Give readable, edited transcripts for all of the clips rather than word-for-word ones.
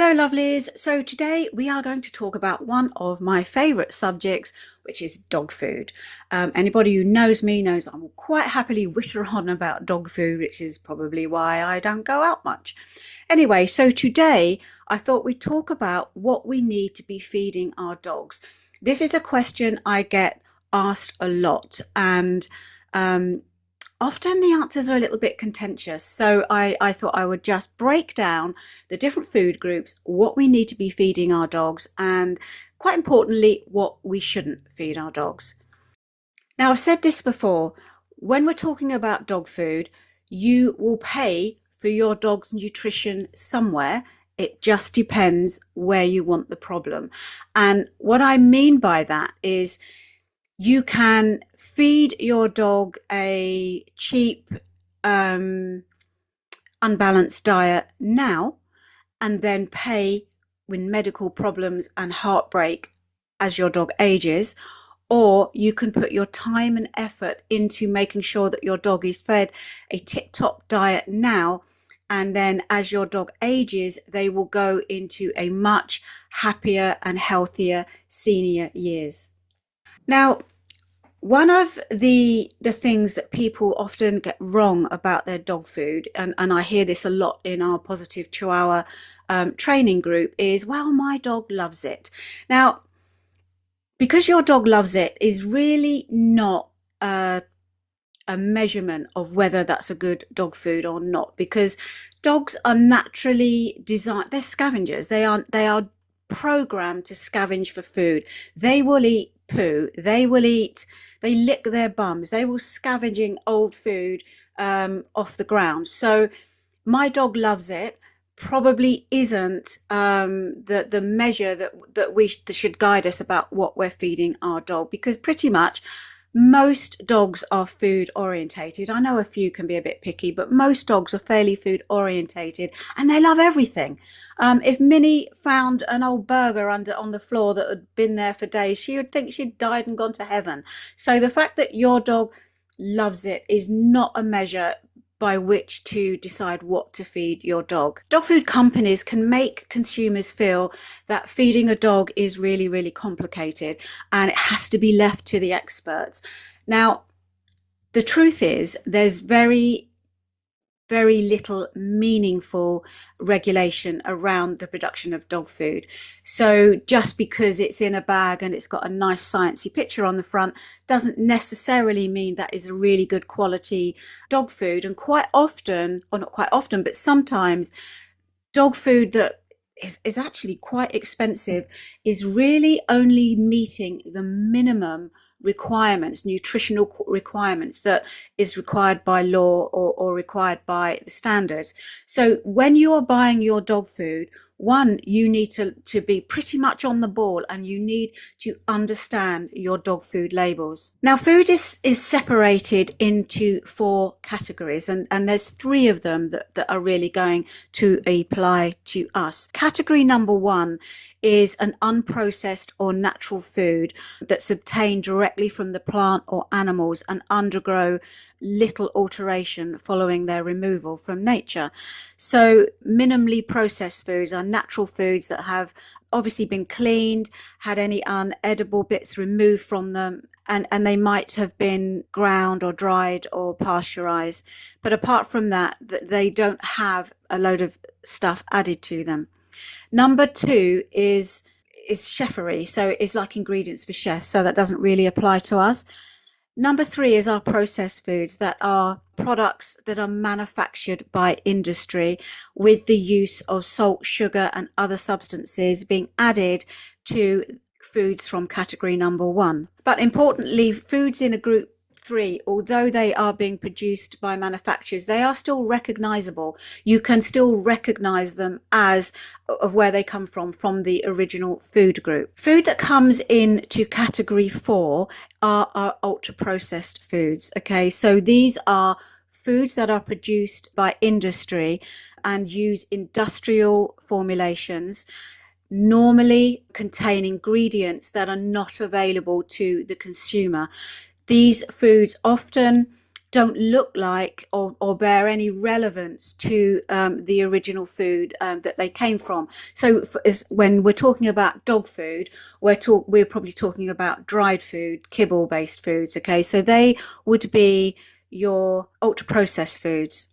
Hello lovelies, so today we are going to talk about one of my favourite subjects, which is dog food. Anybody who knows me knows I will quite happily witter on about dog food, which is probably why I don't go out much. Anyway, so today I thought we'd talk about what we need to be feeding our dogs. This is a question I get asked a lot, and often the answers are a little bit contentious. So I thought I would just break down the different food groups, what we need to be feeding our dogs, and quite importantly, what we shouldn't feed our dogs. Now, I've said this before, when we're talking about dog food, you will pay for your dog's nutrition somewhere. It just depends where you want the problem. And what I mean by that is you can feed your dog a cheap, unbalanced diet now and then pay with medical problems and heartbreak as your dog ages, or you can put your time and effort into making sure that your dog is fed a tip-top diet now, and then as your dog ages, they will go into a much happier and healthier senior years. Now, one of the things that people often get wrong about their dog food, and I hear this a lot in our Positive Chihuahua training group, is, well, my dog loves it. Now, because your dog loves it is really not a measurement of whether that's a good dog food or not, because dogs are naturally designed, they're scavengers. They are programmed to scavenge for food. They will eat poo, they lick their bums, they will scavenging old food off the ground. So my dog loves it probably isn't the measure that should guide us about what we're feeding our dog, because pretty much most dogs are food orientated. I know a few can be a bit picky, but most dogs are fairly food orientated and they love everything. If Minnie found an old burger on the floor that had been there for days, she would think she'd died and gone to heaven. So the fact that your dog loves it is not a measure by which to decide what to feed your dog. Dog food companies can make consumers feel that feeding a dog is really, really complicated and it has to be left to the experts. Now, the truth is there's very little meaningful regulation around the production of dog food. So just because it's in a bag and it's got a nice sciencey picture on the front doesn't necessarily mean that is a really good quality dog food. And quite often, or not quite often, but sometimes dog food that is actually quite expensive is really only meeting the minimum requirements, nutritional requirements that is required by law or required by the standards. So when you are buying your dog food, one, you need to be pretty much on the ball and you need to understand your dog food labels. Now, food is separated into 4 categories, and there's 3 of them that are really going to apply to us. Category number 1 is an unprocessed or natural food that's obtained directly from the plant or animals and undergo little alteration following their removal from nature. So minimally processed foods are natural foods that have obviously been cleaned, had any unedible bits removed from them, and they might have been ground or dried or pasteurized. But apart from that, they don't have a load of stuff added to them. Number 2 is chefery, so it's like ingredients for chefs, so that doesn't really apply to us. Number 3 is our processed foods, that are products that are manufactured by industry with the use of salt, sugar and other substances being added to foods from category number 1. But importantly, foods in a group 3, although they are being produced by manufacturers, they are still recognizable. You can still recognize them as of where they come from the original food group. Food that comes into category 4 are our ultra processed foods. Okay, so these are foods that are produced by industry and use industrial formulations, normally contain ingredients that are not available to the consumer. These foods often don't look like or bear any relevance to the original food that they came from. So when we're talking about dog food, we're probably talking about dried food, kibble based foods. Okay, so they would be your ultra processed foods.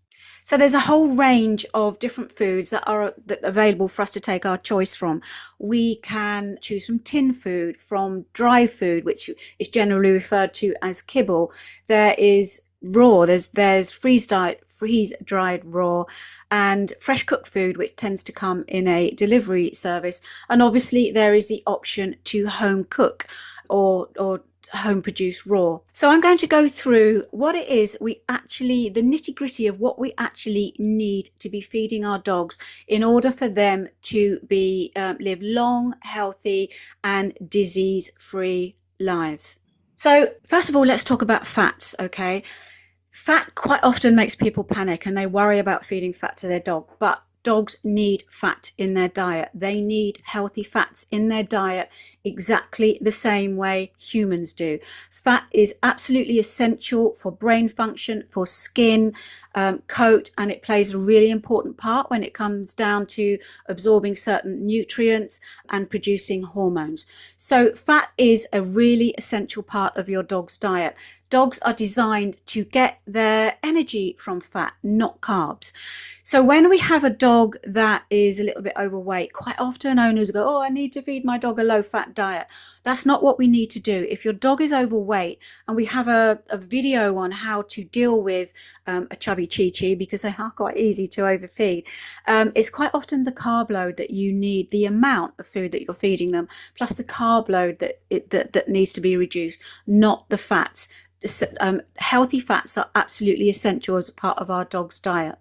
So there's a whole range of different foods that are available for us to take our choice from. We can choose from tin food, from dry food, which is generally referred to as kibble. There is raw, there's freeze dried raw, and fresh cooked food, which tends to come in a delivery service. And obviously there is the option to home cook or home produced raw. So I'm going to go through what it is the nitty gritty of what we actually need to be feeding our dogs in order for them to be live long, healthy and disease free lives. So first of all, let's talk about fats. Okay, fat quite often makes people panic and they worry about feeding fat to their dog, but dogs need fat in their diet. They need healthy fats in their diet exactly the same way humans do. Fat is absolutely essential for brain function, for skin, coat, and it plays a really important part when it comes down to absorbing certain nutrients and producing hormones. So fat is a really essential part of your dog's diet. Dogs are designed to get their energy from fat, not carbs. So when we have a dog that is a little bit overweight, quite often owners go, oh, I need to feed my dog a low-fat diet. That's not what we need to do. If your dog is overweight, and we have a video on how to deal with a chubby chi-chi, because they are quite easy to overfeed, it's quite often the carb load that you need, the amount of food that you're feeding them, plus the carb load that needs to be reduced, not the fats. Healthy fats are absolutely essential as a part of our dog's diet.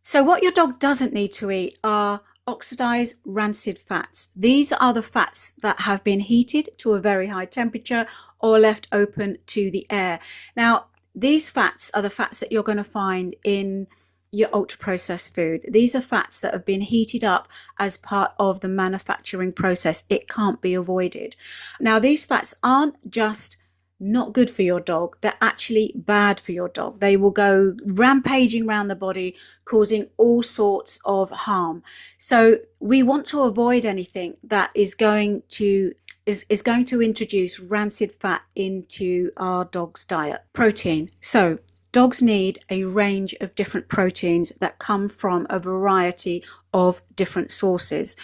So what your dog doesn't need to eat are oxidized rancid fats. These are the fats that have been heated to a very high temperature or left open to the air. Now, these fats are the fats that you're going to find in your ultra processed food. These are fats that have been heated up as part of the manufacturing process. It can't be avoided. Now, these fats aren't just not good for your dog, they're actually bad for your dog. They will go rampaging around the body, causing all sorts of harm. So we want to avoid anything that is going to introduce rancid fat into our dog's diet. Protein. So dogs need a range of different proteins that come from a variety of different sources.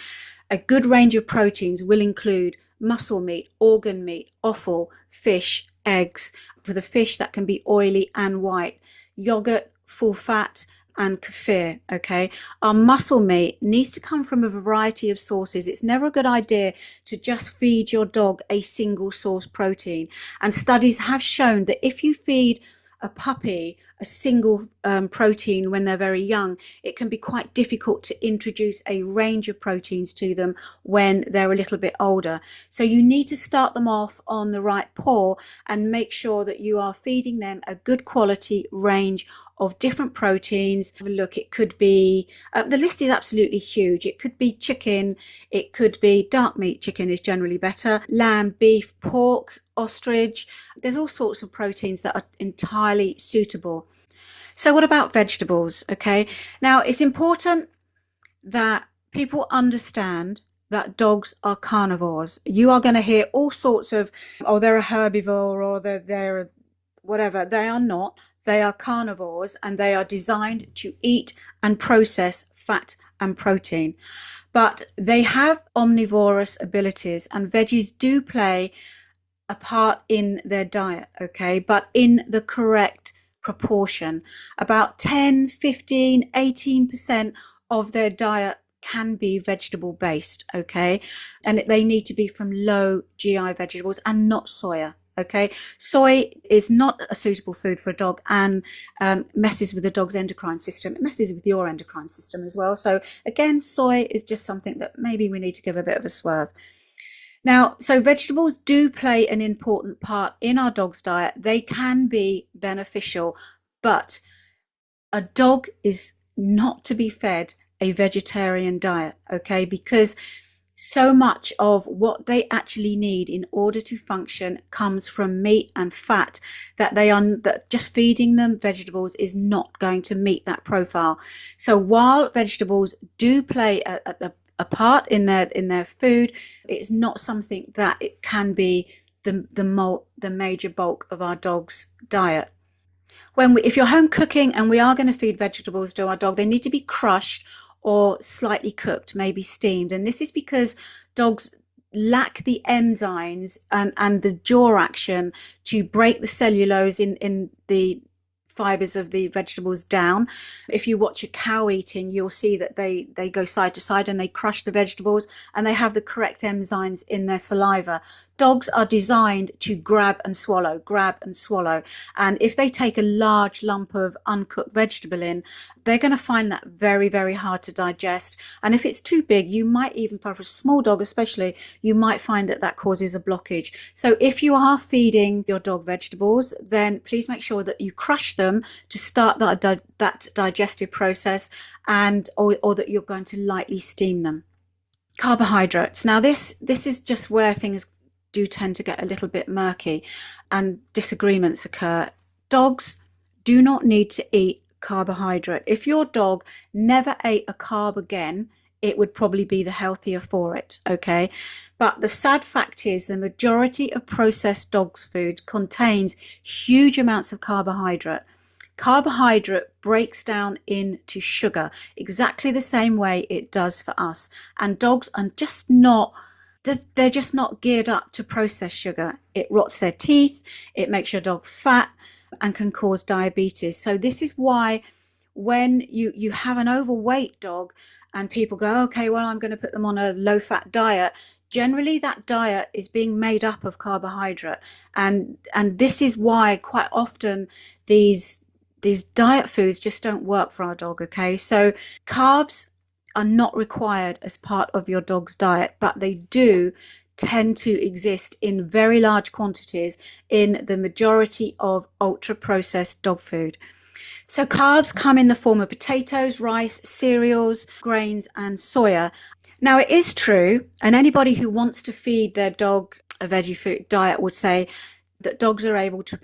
A good range of proteins will include muscle meat, organ meat, offal, fish, eggs. For the fish, that can be oily and white, yogurt, full fat, and kefir. Okay, our muscle meat needs to come from a variety of sources. It's never a good idea to just feed your dog a single source protein, and studies have shown that if you feed a puppy a single protein when they're very young, it can be quite difficult to introduce a range of proteins to them when they're a little bit older. So you need to start them off on the right paw and make sure that you are feeding them a good quality range of different proteins. Look, it could be, the list is absolutely huge. It could be chicken, it could be dark meat. Chicken is generally better. Lamb, beef, pork, ostrich. There's all sorts of proteins that are entirely suitable. So what about vegetables? Okay, now it's important that people understand that dogs are carnivores. You are going to hear all sorts of, oh, they're a herbivore, or they're whatever. They are not. They are carnivores, and they are designed to eat and process fat and protein. But they have omnivorous abilities, and veggies do play a part in their diet, okay, but in the correct proportion. About 10, 15, 18% of their diet can be vegetable based, okay, and they need to be from low GI vegetables and not soya. Okay, soy is not a suitable food for a dog, and messes with the dog's endocrine system. It messes with your endocrine system as well. So again, soy is just something that maybe we need to give a bit of a swerve. Now, so vegetables do play an important part in our dog's diet. They can be beneficial, but a dog is not to be fed a vegetarian diet, okay? Because So much of what they actually need in order to function comes from meat and fat, that just feeding them vegetables is not going to meet that profile. So while vegetables do play a part in their food, it's not something that it can be the major bulk of our dog's diet. If you're home cooking and we are going to feed vegetables to our dog, they need to be crushed or slightly cooked, maybe steamed. And this is because dogs lack the enzymes and the jaw action to break the cellulose in the fibers of the vegetables down. If you watch a cow eating, you'll see that they go side to side and they crush the vegetables and they have the correct enzymes in their saliva. Dogs are designed to grab and swallow, grab and swallow. And if they take a large lump of uncooked vegetable in, they're going to find that very, very hard to digest. And if it's too big, you might even, for a small dog especially, you might find that that causes a blockage. So if you are feeding your dog vegetables, then please make sure that you crush them to start that digestive process, or that you're going to lightly steam them. Carbohydrates. Now this is just where things do tend to get a little bit murky and disagreements occur. Dogs do not need to eat carbohydrate. If your dog never ate a carb again, it would probably be the healthier for it, okay? But the sad fact is the majority of processed dog's food contains huge amounts of carbohydrate. Carbohydrate breaks down into sugar exactly the same way it does for us. And dogs are just not they're just not geared up to process sugar. It rots their teeth, it makes your dog fat, and can cause diabetes. So this is why when you have an overweight dog and people go, okay, well, I'm going to put them on a low fat diet, generally that diet is being made up of carbohydrate. And this is why quite often these diet foods just don't work for our dog, okay? So carbs are not required as part of your dog's diet, but they do tend to exist in very large quantities in the majority of ultra processed dog food. So carbs come in the form of potatoes, rice, cereals, grains, and soya. Now it is true, and anybody who wants to feed their dog a veggie food diet would say that dogs are able to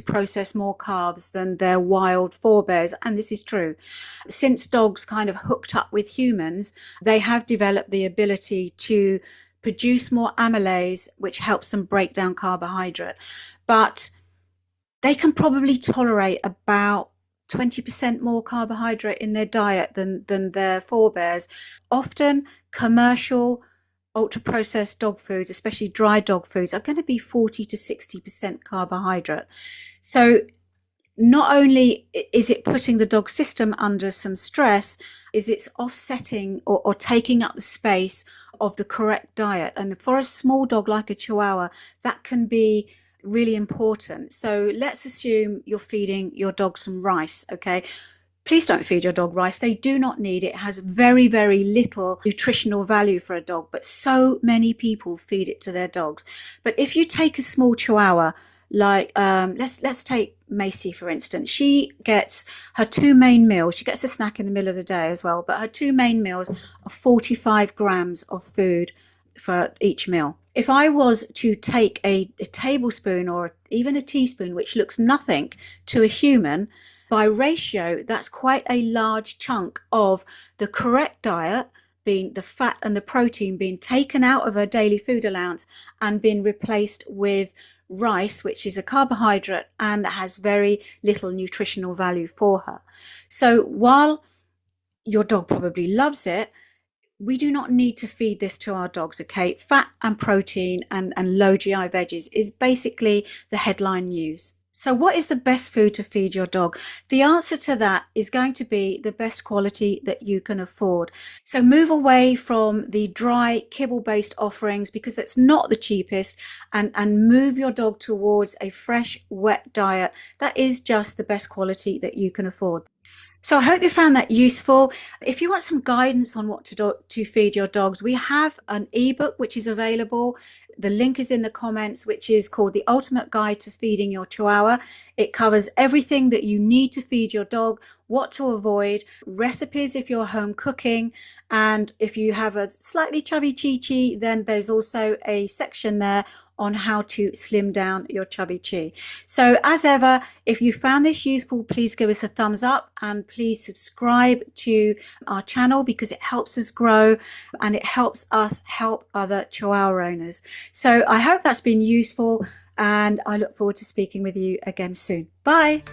process more carbs than their wild forebears, and this is true. Since dogs kind of hooked up with humans, they have developed the ability to produce more amylase, which helps them break down carbohydrate. But they can probably tolerate about 20% more carbohydrate in their diet than their forebears. Often commercial ultra processed dog foods, especially dry dog foods, are going to be 40 to 60% carbohydrate. So not only is it putting the dog system under some stress, is it's offsetting or taking up the space of the correct diet. And for a small dog like a Chihuahua, that can be really important. So let's assume you're feeding your dog some rice, okay? Please don't feed your dog rice. They do not need it. It has very, very little nutritional value for a dog, but so many people feed it to their dogs. But if you take a small Chihuahua, like let's take Macy, for instance. She gets her two main meals. She gets a snack in the middle of the day as well, but her two main meals are 45 grams of food for each meal. If I was to take a tablespoon or even a teaspoon, which looks nothing to a human, by ratio, that's quite a large chunk of the correct diet, being the fat and the protein, being taken out of her daily food allowance and being replaced with rice, which is a carbohydrate and that has very little nutritional value for her. So while your dog probably loves it, we do not need to feed this to our dogs, okay? Fat and protein and low GI veggies is basically the headline news. So what is the best food to feed your dog? The answer to that is going to be the best quality that you can afford. So move away from the dry kibble-based offerings because that's not the cheapest, and move your dog towards a fresh, wet diet that is just the best quality that you can afford. So I hope you found that useful. If you want some guidance on what to feed your dogs, we have an ebook which is available. The link is in the comments, which is called The Ultimate Guide to Feeding Your Chihuahua. It covers everything that you need to feed your dog, what to avoid, recipes if you're home cooking, and if you have a slightly chubby chi-chi, then there's also a section there on how to slim down your chubby chi. So as ever, if you found this useful, please give us a thumbs up and please subscribe to our channel because it helps us grow and it helps us help other Chihuahua owners. So I hope that's been useful and I look forward to speaking with you again soon. Bye.